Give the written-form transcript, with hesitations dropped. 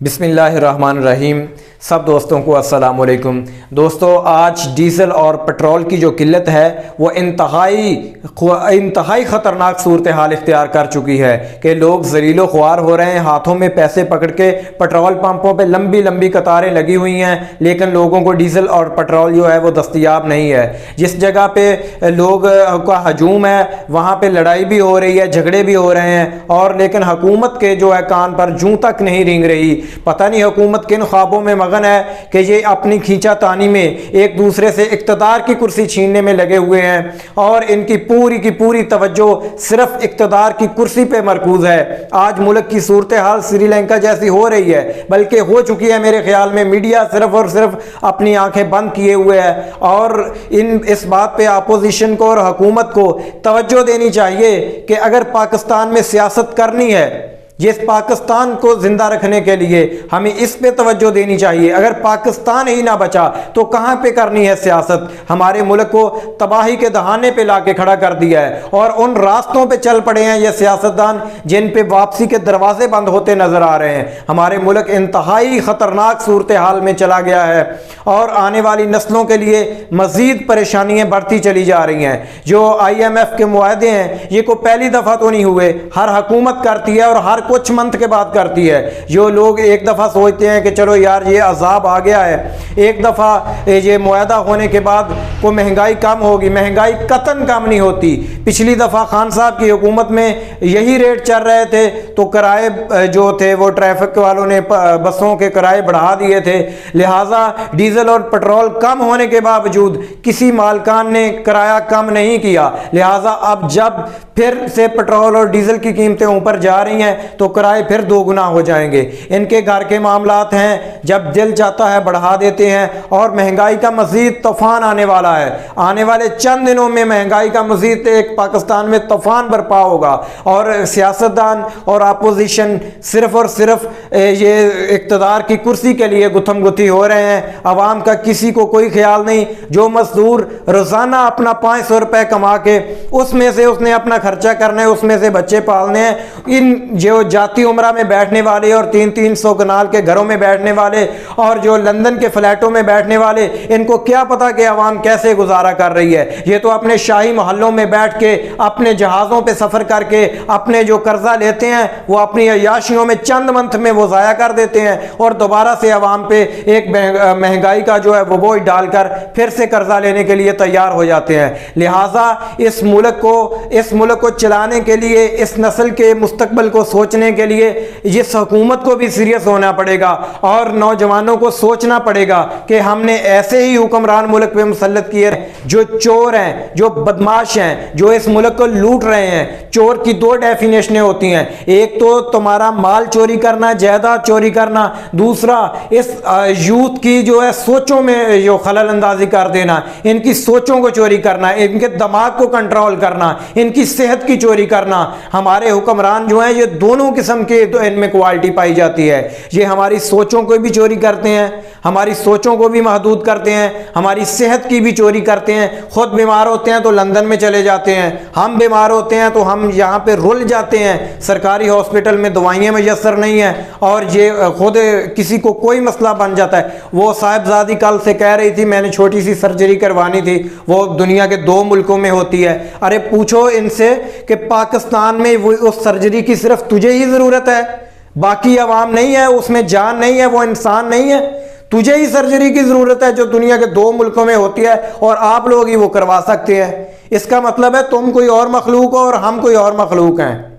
बिस्मिल्लाहिर्रहमानिर्रहीम। सब दोस्तों को अस्सलाम वालेकुम। दोस्तों, आज डीज़ल और पेट्रोल की जो किल्लत है वो इंतहाई ख़तरनाक सूरत हाल इख्तियार कर चुकी है कि लोग ज़लीलो ख्वार हो रहे हैं। हाथों में पैसे पकड़ के पेट्रोल पंपों पे लंबी लंबी कतारें लगी हुई हैं, लेकिन लोगों को डीज़ल और पेट्रोल जो है वो दस्तयाब नहीं है। जिस जगह पे लोग का हजूम है वहाँ पे लड़ाई भी हो रही है, झगड़े भी हो रहे हैं, और लेकिन हुकूमत के जो है कान पर जूं तक नहीं रेंग रही। पता नहीं हुकूमत किन ख्वाबों में मगन है कि ये अपनी खींचातानी में एक दूसरे से इक़्तिदार की कुर्सी छीनने में लगे हुए हैं, और इनकी पूरी तवज्जो सिर्फ इक़्तिदार की कुर्सी पे मरकूज है। आज मुल्क की सूरत हाल श्रीलंका जैसी हो रही है, बल्कि हो चुकी है मेरे ख्याल में। मीडिया सिर्फ और सिर्फ अपनी आंखें बंद किए हुए है, और इस बात पे अपोजिशन को और हुकूमत को तवज्जो देनी चाहिए कि अगर पाकिस्तान में सियासत करनी है, जिस पाकिस्तान को जिंदा रखने के लिए हमें इस पे तवज्जो देनी चाहिए। अगर पाकिस्तान ही ना बचा तो कहाँ पे करनी है सियासत? हमारे मुल्क को तबाही के दहाने पे लाके खड़ा कर दिया है, और उन रास्तों पे चल पड़े हैं ये सियासतदान जिन पे वापसी के दरवाजे बंद होते नजर आ रहे हैं। हमारे मुल्क इंतहाई खतरनाक सूरत हाल में चला गया है, और आने वाली नस्लों के लिए मजीद परेशानियां बढ़ती चली जा रही हैं। जो IMF के मुआहदे हैं ये को पहली दफा तो नहीं हुए, हर हुकूमत करती है और हर कुछ मंथ के बाद करती है। जो लोग एक दफ़ा सोचते हैं कि चलो यार ये अजाब आ गया है, एक दफ़ा ये मुआहदा होने के बाद को महंगाई कम होगी, महंगाई कतन कम नहीं होती। पिछली दफ़ा खान साहब की हुकूमत में यही रेट चल रहे थे तो किराए जो थे वो ट्रैफिक वालों ने बसों के किराए बढ़ा दिए थे। लिहाजा डीजल और पेट्रोल कम होने के बावजूद किसी मालकान ने किराया कम नहीं किया। लिहाजा अब जब फिर से पेट्रोल और डीजल की कीमतें ऊपर जा रही हैं तो किराए फिर दोगुना हो जाएंगे। इनके घर के मामलात हैं, जब दिल चाहता है बढ़ा देते हैं, और महंगाई का मजीद तूफान आने वाला है। आने वाले चंद दिनों में महंगाई का मजीद एक पाकिस्तान में तूफान बरपा होगा, और सियासतदान और अपोजिशन सिर्फ और सिर्फ ये इक़्तिदार की कुर्सी के लिए गुथम गुथी हो रहे हैं। आवाम का किसी को कोई ख्याल नहीं। जो मजदूर रोजाना अपना 500 रुपए कमा के उसमें से उसने अपना खर्चा करना है, उसमें से बच्चे पालने हैं, इन जो जाती उम्रा में बैठने वाले और 300 कनाल के घरों में बैठने वाले और जो लंदन के फ्लैटों में बैठने वाले, इनको क्या पता कि आवाम कैसे गुजारा कर रही है। ये तो अपने शाही मोहल्लों में बैठ के अपने जहाज़ों पे सफ़र करके अपने जो कर्जा लेते हैं वो अपनी अय्याशियों में चंद मंथ में वो ज़ाया कर देते हैं, और दोबारा से आवाम पे एक महंगाई का जो है वो बोझ डालकर फिर से कर्जा लेने के लिए तैयार हो जाते हैं। लिहाजा इस मुल्क को चलाने के लिए, इस नस्ल के मुस्तकबिल को सोचने के लिए इस हुकूमत को भी सीरियस होना पड़ेगा, और नौजवानों को सोचना पड़ेगा कि हमने ऐसे ही हुक्मरान मुल्क पे मुसल्लत किए जो चोर हैं, जो बदमाश हैं, जो इस मुल्क को लूट रहे हैं। चोर की दो डेफिनेशनें होती हैं, एक तो तुम्हारा माल चोरी करना, जायदाद चोरी करना, दूसरा इस यूथ की जो है सोचों में जो खलल अंदाजी कर देना, इनकी सोचों को चोरी करना, इनके दिमाग को कंट्रोल करना, इनकी सेहत की चोरी करना। हमारे हुक्मरान जो हैं ये दोनों किस्म के तो इनमें क्वालिटी पाई जाती है। ये हमारी सोचों को भी चोरी करते हैं, हमारी सोचों को भी महदूद करते हैं, हमारी सेहत की भी चोरी करते हैं। खुद बीमार होते हैं तो लंदन में चले जाते हैं, हम बीमार होते हैं तो हम यहाँ पे रुल जाते हैं। सरकारी हॉस्पिटल में दवाइयाँ मैसर नहीं हैं, और ये खुद किसी को कोई मसला बन जाता है। वो साहिबजादी कल से कह रही थी मैंने छोटी सी सर्जरी करवानी थी, वो दुनिया के 2 मुल्कों में होती है। अरे पूछो इनसे कि पाकिस्तान में वो उस सर्जरी की सिर्फ तुझे ही ज़रूरत है, बाकी अवाम नहीं है, उसमें जान नहीं है, वो इंसान नहीं है। तुझे ही सर्जरी की ज़रूरत है जो दुनिया के 2 मुल्कों में होती है, और आप लोग ही वो करवा सकते हैं। इसका मतलब है तुम कोई और मखलूक हो और हम कोई और मखलूक हैं।